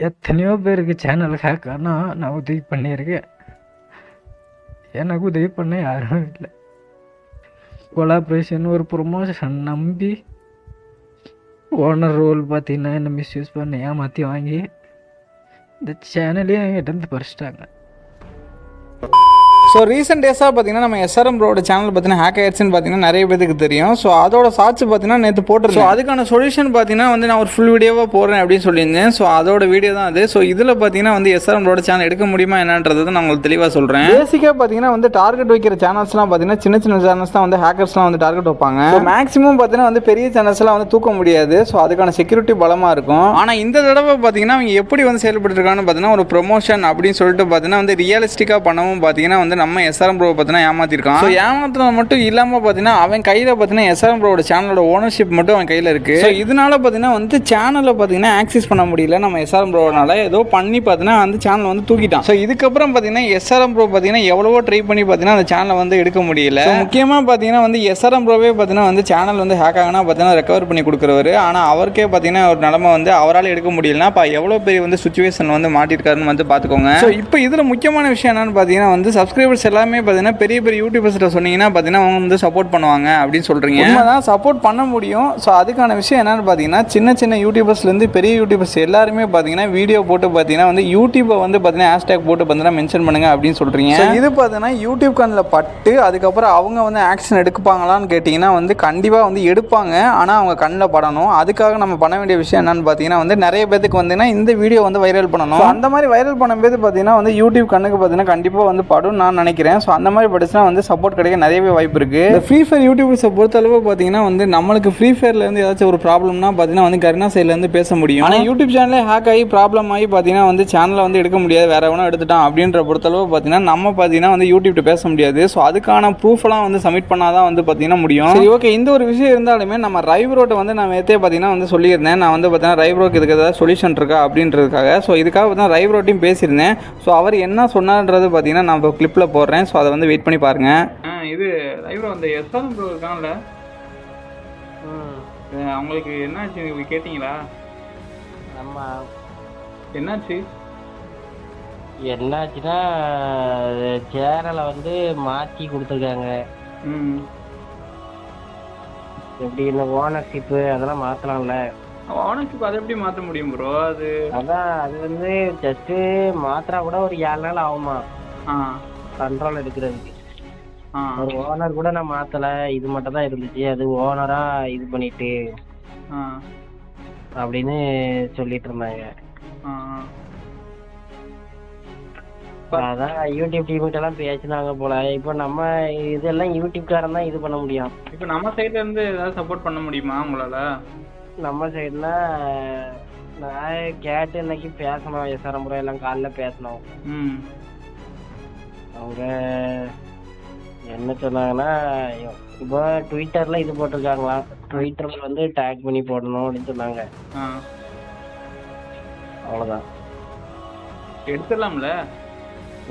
எத்தனையோ பேருக்கு channel hack ஆனால் நான் உதவி பண்ணியிருக்கேன். எனக்கு உதவி பண்ண யாரும் இல்லை. கொலாப்ரேஷன் ஒரு ப்ரொமோஷன் நம்பி ஓனர் ரோல் பார்த்தீங்கன்னா என்னை மிஸ்யூஸ் பண்ணி ஏமாற்றி வாங்கி இந்த சேனலையும் என்கிட்ட பறிச்சிட்டாங்க. ஸோ ரீசெண்ட் டேஸாக பார்த்தீங்கன்னா நம்ம எஸ்ஆர்எம் ப்ரோட சேனல் பார்த்தீங்கன்னா ஹேக் ஆயிடுச்சுன்னு பார்த்தீங்கன்னா நிறைய பேருக்கு தெரியும். ஸோ அதோட சாட்சி பார்த்தீங்கன்னா நேற்று போட்டிருந்தேன். ஸோ அதுக்கான சொல்யூஷன் பார்த்தீங்கன்னா வந்து நான் ஒரு ஃபுல் வீடியோவாக போடுறேன் அப்படின்னு சொல்லியிருந்தேன். ஸோ அதோட வீடியோ தான் அது. ஸோ இதில் பார்த்தீங்கன்னா வந்து எஸ்ஆர்எம் ப்ரோட சேனல் எடுக்க முடியுமா என்னன்றது நான் உங்களுக்கு தெளிவாக சொல்கிறேன். பேசிக்காக பார்த்தீங்கன்னா வந்து டார்கெட் வைக்கிற சேனல்ஸ்லாம் பார்த்தீங்கன்னா சின்ன சின்ன சேனல்ஸ் தான் வந்து ஹேக்கர்ஸ்லாம் வந்து டார்கெட் வைப்பாங்க. மேக்ஸிமம் பார்த்தீங்கன்னா வந்து பெரிய சேனல்ஸ்லாம் வந்து தூக்க முடியாது. ஸோ அதுக்கான செக்யூரிட்டி பலமாக இருக்கும். ஆனால் இந்த தடவை பார்த்தீங்கன்னா அவங்க எப்படி வந்து செயல்பட்டுருக்கான்னு பார்த்தீங்கன்னா ஒரு ப்ரொமோஷன் அப்படின்னு சொல்லிட்டு பார்த்தீங்கன்னா வந்து ரியலிஸ்டிக்காக பண்ணவும் பார்த்தீங்கன்னா வந்து நம்ம எஸ்ஆர்எம் ப்ரோ பார்த்தீங்கன்னா ஏமாத்திருக்கான். ஸோ ஏமாத்துறது மட்டும் இல்லாமல் பார்த்தீங்கன்னா அவன் கையில் பார்த்தீங்கன்னா எஸ்ஆர்எம் ப்ரோட சேனலோட ஓனர்ஷிப் மட்டும் அவன் கையில் இருக்கு. ஸோ இதனால பார்த்தீங்கன்னா வந்து சேனலை பார்த்தீங்கன்னா ஆக்சஸ் பண்ண முடியல நம்ம எஸ்ஆர்எம் ப்ரோனால. ஏதோ பண்ணி பார்த்தீங்கன்னா அந்த சேனல் வந்து தூக்கிட்டான். ஸோ இதுக்கப்புறம் பார்த்தீங்கன்னா எஸ்ஆர்எம் ப்ரோ பார்த்தீங்கன்னா எவ்வளவோ ட்ரை பண்ணி பார்த்தீங்கன்னா அந்த சேனலை வந்து எடுக்க முடியல. முக்கியமாக பார்த்தீங்கன்னா வந்து எஸ்ஆர்எம் ப்ரோவே பார்த்தீங்கன்னா வந்து சேனல் வந்து ஹேக் ஆகினா பார்த்தீங்கன்னா ரெக்கவர் பண்ணி கொடுக்குறவர். ஆனால் அவருக்கே பார்த்தீங்கன்னா ஒரு நிலைமை வந்து அவரால் எடுக்க முடியலன்னா இப்போ எவ்வளோ பெரிய வந்து சுச்சுவேஷன் வந்து மாட்டிருக்காருன்னு வந்து பார்த்துக்கோங்க. ஸோ இப்போ இதில் முக்கியமான விஷயம் என்னன்னு பார்த்தீங்கன்னா வந்து சப்ஸ்கிரைபர்ஸ் எல்லாமே பார்த்தீங்கன்னா பெரிய பெரிய யூடியூபர்ஸ்ட்ட சொன்னீங்கன்னா பார்த்தீங்கன்னா அவங்க வந்து சப்போர்ட் பண்ணுவாங்க அப்படின்னு சொல்கிறீங்க. உண்மைதான், சப்போர்ட் பண்ண முடியும். ஸோ அதுக்கான விஷயம் என்னென்னு பார்த்தீங்கன்னா சின்ன சின்ன யூடியூபர்ஸ்லேருந்து பெரிய யூடியூபர்ஸ் எல்லாருமே பார்த்தீங்கன்னா வீடியோ போட்டு பார்த்தீங்கன்னா வந்து யூடியூப்பை வந்து பார்த்தீங்கன்னா ஹேஷ்டேக் போட்டு பார்த்தீங்கன்னா மென்ஷன் பண்ணுங்க அப்படின்னு சொல்கிறீங்க. இது பார்த்தீங்கன்னா யூடியூப் கண்ணில் பட்டு அதுக்கப்புறம் அவங்க வந்து ஆக்ஷன் எடுப்பாங்களான்னு கேட்டிங்கன்னா வந்து கண்டிப்பாக வந்து எடுப்பாங்க. ஆனால் அவங்க கண்ணில் படணும். அதுக்காக நம்ம பண்ண வேண்டிய விஷயம் என்னென்னு பார்த்தீங்கன்னா வந்து நிறைய பேருக்கு வந்து இந்த வீடியோ வந்து வைரல் பண்ணணும். அந்த மாதிரி வைரல் பண்ணும்போது பார்த்தீங்கன்னா வந்து யூடியூப் கண்ணுக்கு பார்த்தீங்கன்னா கண்டிப்பாக வந்து படும் நான் நினைக்கிறேன். ஸோ அந்த மாதிரி படிச்சுனா வந்து சப்போர்ட் கிடைக்க நிறையவே வாய்ப்பு இருக்குது. இந்த ஃப்ரீ ஃபயர் யூடியூபர்ஸை பொறுத்தளவு பார்த்தீங்கன்னா வந்து நம்மளுக்கு ஃப்ரீ ஃபயர்லேருந்து ஏதாச்சும் ஒரு ப்ராப்ளம்னா பார்த்தீங்கன்னா வந்து கருணா சைட்லேருந்து பேச முடியும். ஆனால் யூடியூப் சேனலே ஹேக் ஆகி ப்ராப்ளம் ஆகி பார்த்தீங்கன்னா வந்து சேனலை வந்து எடுக்க முடியாது, வேற எவனோ எடுத்துட்டான் அப்படின்ற பொறுத்தளவு பார்த்தீங்கன்னா நம்ம பார்த்தீங்கன்னா வந்து யூடியூப்ட்ட பேச முடியாது. ஸோ அதுக்கான ப்ரூஃப்லாம் வந்து சப்மிட் பண்ணாதான் வந்து பார்த்தீங்கன்னா முடியும். சரி, ஓகே. இந்த ஒரு விஷயம் இருந்தாலுமே நம்ம ரைப்ரோட்டை வந்து நான் நேற்றே பார்த்தீங்கன்னா வந்து சொல்லியிருந்தேன். நான் வந்து பார்த்தீங்கன்னா ரைப்ரோக்கு இதுக்கு ஏதாவது சொல்யூஷன் இருக்கா அப்படின்றதுக்காக. ஸோ இதுக்காக பார்த்தீங்கன்னா ரைப்ரோட்டையும் பேசியிருந்தேன். ஸோ அவர் என்ன சொன்னார்ன்றது பார்த்தீங்கன்னா நான் இப்போ கிளிப்பில் போடுறேன். ஸோ அதை வந்து வெயிட் பண்ணி பாருங்க. இது லைவ்ல அந்த எஸ்ஆர்எம் ப்ரோ இருக்கான்ல, அவங்களுக்கு என்னாச்சு கேட்டிங்களா? ஆமா, என்னாச்சுன்னா சேனலை வந்து மாற்றி கொடுத்துருக்காங்க. எப்படி இந்த ஓனர்ஷிப்பு அதெல்லாம் மாற்றலாம்ல? ஓனர்ஷிப் அதை எப்படி மாற்ற முடியும் ப்ரோ? அதான் அது வந்து ஜஸ்ட்டு மாத்திரா கூட ஒரு 7 நாள் ஆகுமா கண்ட்ரோல் எடுக்கிறதுக்கு. ஒரு ஓனர் கூட நான் மாத்தல, இது மட்டும் தான் இருந்துச்சு. அது ஓனரா இது பண்ணிட்டு அப்படின்னு சொல்லிட்டு இருந்தாங்க. அதான் யூடியூப் டீம் எல்லாம் பேசினாங்க போல. இப்போ நம்ம இதெல்லாம் யூடியூப்காரன் தான் இது பண்ண முடியும். இப்போ நம்ம சைட்ல இருந்து ஏதாவது சப்போர்ட் பண்ண முடியுமா உங்களால? நம்ம சைடுல நான் கேட்டு இன்னைக்கு பேசணும். எஸ்ஆர்எம் ப்ரோ எல்லாம் காலைல பேசணும். அவங்க என்ன சொன்னாங்கன்னா இப்போ ட்விட்டர்ல இது போட்டிருக்காங்களா, ட்விட்டர்ல வந்து டேக் பண்ணி போடணும் அப்படின்னு சொன்னாங்க. அவ்வளவுதான்.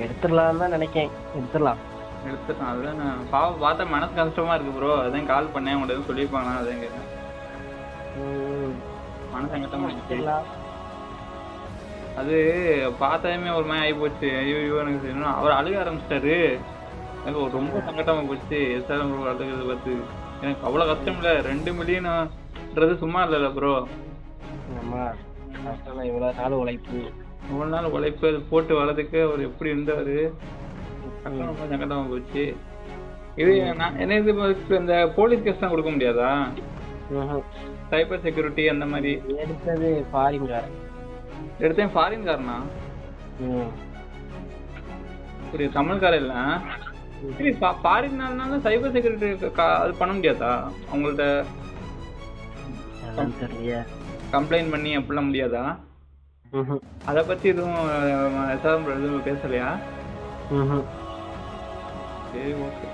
எடுத்துடலாம் தான் நினைக்கேன். எடுத்துடலாம். அதுதான் பாவம் பார்த்தா மனசு கஷ்டமா இருக்கு ப்ரோ. அதான் கால் பண்ணேன், உங்கள்ட்ட எதுவும் சொல்லியிருப்பாங்களா அதான் கேட்டேன். மனசு கஷ்டமா அது பார்த்தாலுமே ஒரு மாதிரி ஆகி போச்சு. ஐயோ எனக்கு அவர் அழுக ஆரம்பிச்சிட்டாரு. எனக்கு ரொம்ப சங்கடமா போச்சு. எஸ்ஆர்எம் ப்ரோ அழுகிறது பார்த்து எனக்கு அவ்வளோ கஷ்டம் இல்லை. 2 மில்லியன்ன்றது சும்மா இல்லைல்ல ப்ரோ. இவ்வளோ நாள் உழைப்பு அது போட்டு வர்றதுக்கு அவர் எப்படி இருந்தார், ரொம்ப சங்கடமா போச்சு. இது என்ன இது இந்த போலீஸ் கேஸ் தான் கொடுக்க முடியாதா? சைபர் செக்யூரிட்டி அந்த மாதிரி எடுத்தேன். ஃபாரின் காரனா? சரி, தமிழ்காரன் இல்லை. சரி, ஃபாரின்னால சைபர் செக்யூரிட்டி அது பண்ண முடியாதா? அவங்கள்ட்ட கம்ப்ளைண்ட் பண்ணி அப்படிலாம் முடியாதா? அதை பற்றி எதுவும் எதுவும் பேசலையா? சரி, ஓகே.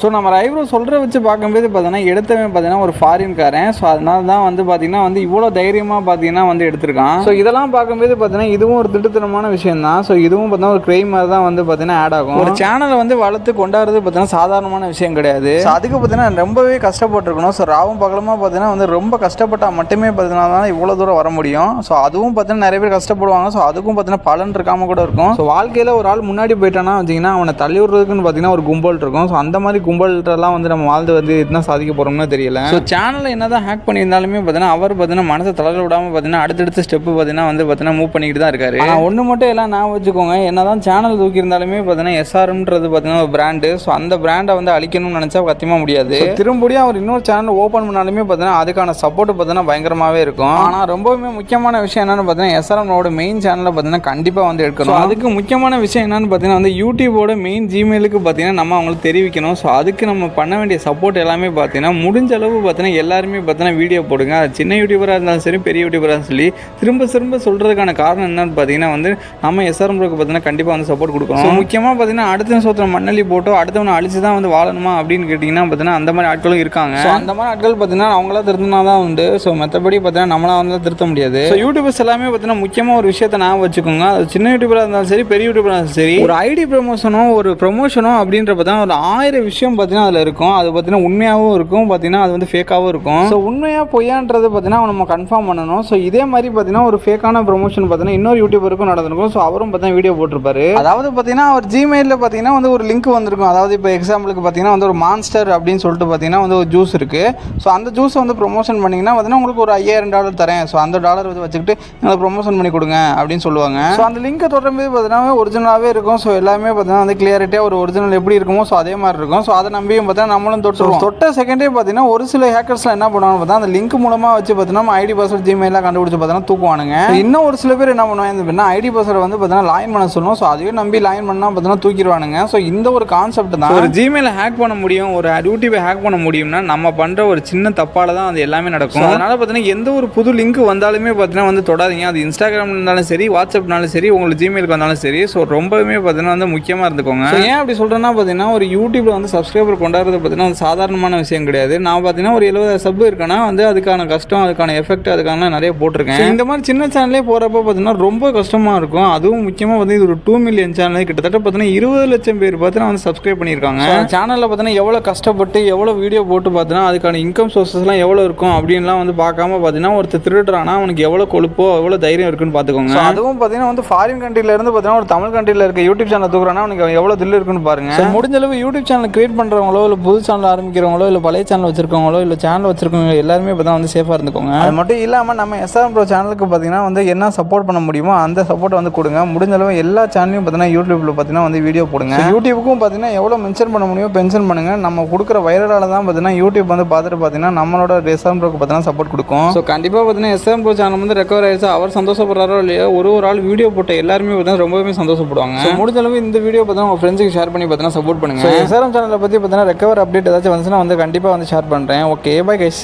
ஸோ நம்ம ஐப்ரோ சொல்கிற வச்சு பார்க்கும்போது பார்த்தீங்கன்னா எடுத்தவன் பார்த்தீங்கன்னா ஒரு ஃபாரின்காரன். ஸோ அதனால தான் வந்து பார்த்தீங்கன்னா வந்து இவ்வளோ தைரியமாக பார்த்தீங்கன்னா வந்து எடுத்திருக்கான். ஸோ இதெல்லாம் பார்க்கும்போது பார்த்தீங்கன்னா இதுவும் ஒரு திட்டத்தனமான விஷயம் தான். ஸோ இதுவும் பார்த்தீங்கன்னா ஒரு கிரைம் மாதிரி தான் வந்து பார்த்தீங்கன்னா ஆட் ஆகும். ஒரு சேனலை வந்து வளர்த்து கொண்டாடுறது பார்த்தீங்கன்னா சாதாரணமான விஷயம் கிடையாது. ஸோ அதுக்கு பார்த்தீங்கன்னா ரொம்பவே கஷ்டப்பட்டுருக்கணும். ஸோ ராவும் பகலமாக பார்த்தீங்கன்னா வந்து ரொம்ப கஷ்டப்பட்டால் மட்டுமே பார்த்தீங்கன்னா தான் இவ்வளோ தூரம் வர முடியும். ஸோ அதுவும் பார்த்தீங்கன்னா நிறைய பேர் கஷ்டப்படுவாங்க. ஸோ அதுக்கும் பார்த்தீங்கன்னா பலன் இருக்காமல் கூட இருக்கும். ஸோ வாழ்க்கையில் ஒரு ஆள் முன்னாடி போயிட்டானா வச்சிங்கன்னா அவனை தள்ளி விடுறதுக்குன்னு பார்த்தீங்கன்னா ஒரு கும்பல் இருக்கும். ஸோ அந்த மாதிரி கும்பல்கிட்டலாம் வந்து நம்ம வாழ்ந்து வந்து என்ன சாதிக்க போகிறோம்னு தெரியல. ஸோ சேனலில் என்ன தான் ஹேக் பண்ணியிருந்தாலுமே பார்த்தீங்கன்னா அவர் பார்த்தீங்கன்னா மனசை தளர விடாமல் பார்த்தீங்கன்னா அடுத்தடுத்த ஸ்டெப்பு பார்த்தீங்கன்னா வந்து பார்த்தீங்கன்னா மூவ் பண்ணிக்கிட்டு தான் இருக்காரு. ஆனால் ஒன்று மட்டும் எல்லாம் நான் வச்சுக்கோங்க, என்ன தான் சேனல் தூக்கியிருந்தாலுமே பார்த்தீங்கன்னா எஸ்ஆர்எம்ன்றது பார்த்தீங்கன்னா ஒரு பிராண்டு. ஸோ அந்த பிராண்டை வந்து அழிக்கணும்னு நினச்சா சத்தியமாக முடியாது. திரும்பியும் அவர் இன்னொரு சேனல் ஓப்பன் பண்ணாலுமே பார்த்தீங்கன்னா அதுக்கான சப்போர்ட் பார்த்தீங்கன்னா பயங்கரமாகவே இருக்கும். ஆனால் ரொம்பவுமே முக்கியமான விஷயம் என்னென்னு பார்த்தீங்கன்னா எஸ்ஆர்எம்மோட மெயின் சேனலில் பார்த்தீங்கன்னா கண்டிப்பாக வந்து எடுக்கணும். அதுக்கு முக்கியமான விஷயம் என்னென்னு பார்த்தீங்கன்னா வந்து யூடியூபோட மெயின் ஜிமெயிலுக்கு பார்த்தீங்கன்னா நம்ம அவங்களுக்கு தெரிவிக்கணும். ஸோ அதுக்கு நம்ம பண்ண வேண்டிய சப்போர்ட் எல்லாமே பார்த்தீங்கன்னா முடிஞ்ச அளவு பார்த்தீங்கன்னா எல்லாருமே பார்த்தீங்கன்னா வீடியோ போடுங்க. அது சின்ன யூடியூபராக இருந்தாலும் சரி பெரிய யூடியூபராக சொல்லி திரும்ப சொல்கிறதுக்கான காரணம் என்னன்னு பார்த்தீங்கன்னா வந்து நம்ம எஸ்ஆர்எம் ப்ரோக்கு பார்த்தீங்கன்னா கண்டிப்பாக வந்து சப்போர்ட் கொடுக்கணும். ஸோ முக்கியமாக பார்த்தீங்கன்னா அடுத்த சோத்திர மண்ணலி போட்டோ அடுத்தவனை அழிச்சு தான் வந்து வாழணுமா அப்படின்னு கேட்டிங்கன்னா பார்த்தீங்கன்னா அந்த மாதிரி ஆட்களும் இருக்காங்க. ஸோ அந்த மாதிரி ஆட்கள் பார்த்தீங்கன்னா அவங்களா திருத்தினா தான் உண்டு. ஸோ மற்றபடி பார்த்தீங்கன்னா நம்மளாம் வந்து திருத்த முடியாது. ஸோ யூடியூபர்ஸ் எல்லாமே பார்த்தீங்கன்னா முக்கியமாக ஒரு விஷயத்தை நான் வச்சுக்கோங்க. அது சின்ன யூடியூபராக இருந்தாலும் சரி பெரிய யூடியூபராக இருந்தாலும் சரி ஒரு ஐடி ப்ரொமோஷனோ அப்படின்ற பார்த்தீங்கன்னா ஒரு 1000 விஷயம் பார்த்தீங்கன்னா அதில் இருக்கும். அது பார்த்தீங்கன்னா உண்மையாகவும் இருக்கும், பார்த்தீங்கன்னா அது வந்து ஃபேக்காகவும் இருக்கும். ஸோ உண்மையாக பொய்யான்றது பார்த்தீங்கன்னா நம்ம கன்ஃபார்ம் பண்ணணும். ஸோ இதே மாதிரி பார்த்தீங்கன்னா ஒரு ஃபேக்கான ப்ரொமோஷன் பார்த்தீங்கன்னா இன்னொரு யூடியூபருக்கும் நடந்திருக்கும். ஸோ அவரும் பார்த்தீங்கன்னா வீடியோ போட்டிருப்பாரு. அதாவது பார்த்தீங்கன்னா அவர் ஜிமெயிலில் பார்த்தீங்கன்னா வந்து ஒரு லிங்க் வந்திருக்கும். அதாவது இப்போ எக்ஸாம்பிளுக்கு பார்த்தீங்கன்னா வந்து ஒரு மான்ஸ்டர் அப்படின்னு சொல்லிட்டு பார்த்தீங்கன்னா வந்து ஒரு ஜூஸ் இருக்குது. ஸோ அந்த ஜூஸை வந்து ப்ரொமோஷன் பண்ணிங்கன்னா பார்த்தீங்கன்னா உங்களுக்கு ஒரு $5000 தரேன். ஸோ அந்த டாலர் வந்து வச்சுக்கிட்டு எங்களுக்கு ப்ரொமோஷன் பண்ணி கொடுங்க அப்படின்னு சொல்லுவாங்க. ஸோ அந்த லிங்கை தொடரும்போது பார்த்தீங்கன்னா ஒரிஜினலாகவே இருக்கும். ஸோ எல்லாமே பார்த்தீங்கன்னா வந்து கிளியரிட்டியாக ஒரு ஒரிஜினல் எப்படி இருக்குமோ ஸோ அதே மாதிரி இருக்கும். ஸோ அதை நம்பியும் பார்த்தீங்கன்னா நம்மளும் தொட்ட செகண்டே பார்த்தீங்கன்னா ஒரு சில ஹேக்கர்ஸ்லாம் என்ன பண்ணுவாங்க பார்த்தா அந்த லிங்க் மூலமாக வச்சு பார்த்தீங்கன்னா ஐடி பாஸ்வேர்ட் ஜிமெயிலாம் கண்டுபிடிச்சு பார்த்தீங்கன்னா தூக்குவானுங்க. இன்னும் ஒரு சில பேர் என்ன பண்ணுவாங்க ஐடி பாஸ்வேர்டு வந்து பார்த்தீங்கன்னா லாயின் பண்ண சொல்லணும். ஸோ அதையும் நம்பி லாயின் பண்ணால் பார்த்தீங்கன்னா தூக்கிடுவானுங்க. ஸோ இந்த ஒரு கான்செப்ட் தான் ஒரு ஜிமெயிலை ஹேக் பண்ண முடியும், ஒரு யூடியூபை ஹேக் பண்ண முடியும்னா நம்ம பண்ணுற ஒரு சின்ன தப்பால தான் அது எல்லாமே நடக்கும். அதனால பார்த்தீங்கன்னா எந்த ஒரு புது லிங்க் வந்தாலுமே பார்த்தீங்கன்னா வந்து தொடாதீங்க. அது இன்ஸ்டாகிராம் இருந்தாலும் சரி வாட்ஸ்அப்னாலும் சரி உங்களுக்கு ஜிமெயிலுக்கு வந்தாலும் சரி. ஸோ ரொம்பவே பார்த்தீங்கன்னா வந்து முக்கியமாக இருந்துக்கோங்க. ஏன் அப்படி சொல்கிறேன்னா பார்த்தீங்கன்னா ஒரு யூடியூப்ல வந்து சப்ஸ்கிரைபர் கொண்டாடுறது பார்த்தீங்கன்னா ஒரு சாதாரணமான விஷயம் கிடையாது. நான் பார்த்தீங்கன்னா ஒரு 70,000 சப் இருக்கேன்னா வந்து அதுக்கான கஷ்டம் அதுக்கான எஃபெக்ட் அதுக்கான நிறைய போட்டிருக்கேன். இந்த மாதிரி சின்ன சேனலே போகிறப்ப பார்த்தீங்கன்னா ரொம்ப கஷ்டமாக இருக்கும். அதுவும் முக்கியமாக வந்து இது ஒரு 2 மில்லியன் சேனல் கிட்டத்தட்ட பார்த்தீங்கன்னா 20 லட்சம் பேர் பார்த்தீங்கன்னா வந்து சப்ஸ்கிரைப் பண்ணியிருக்காங்க. சேனலில் பார்த்தீங்கன்னா எவ்வளோ கஷ்டப்பட்டு எவ்வளோ வீடியோ போட்டு பார்த்தீங்கன்னா அதுக்கான இன்கம் சோர்ஸஸ்லாம் எவ்வளோ இருக்கும் அப்படின்லாம் வந்து பார்க்காம பார்த்தீங்கன்னா ஒருத்தர் திருடுறானா அவனுக்கு எவ்வளோ கொழுப்போ எவ்வளோ தைரியம் இருக்குன்னு பார்த்துக்கோங்க. அதுவும் பார்த்தீங்கன்னா வந்து ஃபாரின் கண்ட்ரில இருந்து பார்த்தீங்கன்னா ஒரு தமிழ் கண்ட்ரியில் இருக்க யூடியூப் சேனல் தூக்குறானா அவனுக்கு எவ்வளோ தில்லு இருக்குன்னு பாருங்க. முடிஞ்ச அளவு யூடியூப் சேனல் கிரியேட் பண்ணுறவங்களோ இல்லை புது சேனல் ஆரம்பிக்கிறவங்களோ இல்லை பழைய சேனல் வச்சிருக்கவங்களோ இல்லை சேனல் வச்சிருக்கவங்க எல்லாருமே இப்போ தான் வந்து சேஃபாக இருந்துக்கோங்க. அது மட்டும் இல்லாமல் நம்ம எஸ்ஆர்எம் ப்ரோ சேனலுக்கு பார்த்தீங்கன்னா வந்து என்ன சப்போர்ட் பண்ண முடியுமோ அந்த சப்போர்ட் வந்து கொடுங்க. முடிஞ்ச அளவு எல்லா சேனலையும் பார்த்தீங்கன்னா யூடியூப்ல பார்த்தீங்கன்னா வந்து வீடியோ போடுங்க. யூடியூபுக்கும் பார்த்தீங்கன்னா எவ்வளோ மென்ஷன் பண்ண முடியுமோ மென்ஷன் பண்ணுங்க. நம்ம கொடுக்குற வைரலால தான் பார்த்தீங்கன்னா யூடியூப் வந்து பார்த்துட்டு பார்த்தீங்கன்னா நம்மளோட எஸ்ஆர்எம் ப்ரோக்கு பார்த்தீங்கன்னா சப்போர்ட் கொடுக்கும். ஸோ கண்டிப்பாக பார்த்தீங்கன்னா எஸ்ஆர்எம் ப்ரோ சேனல் வந்து ரெக்கவர் ஆயிடுச்சு. அவர் சந்தோஷப்படுறாரோ இல்லையோ ஒரு ஆள் வீடியோ போட்ட எல்லாருமே பார்த்தீங்கன்னா ரொம்பவே சந்தோஷப்படுவாங்க. முடிஞ்ச அளவு இந்த வீடியோ பார்த்தீங்கன்னா உங்கள் ஃப்ரெண்ட்ஸுக்கு ஷேர் பண்ணி பார்த்தீங்கன்னா சப்போர்ட் பண்ணுங்க. எஸ்ஆர்எம் சேனலை பற்றி பார்த்தீங்கன்னா ரெக்கவர் அப்டேட் ஏதாச்சும் வந்துச்சுன்னா வந்து கண்டிப்பாக வந்து ஷேர் பண்ணுறேன். Okay bye guys.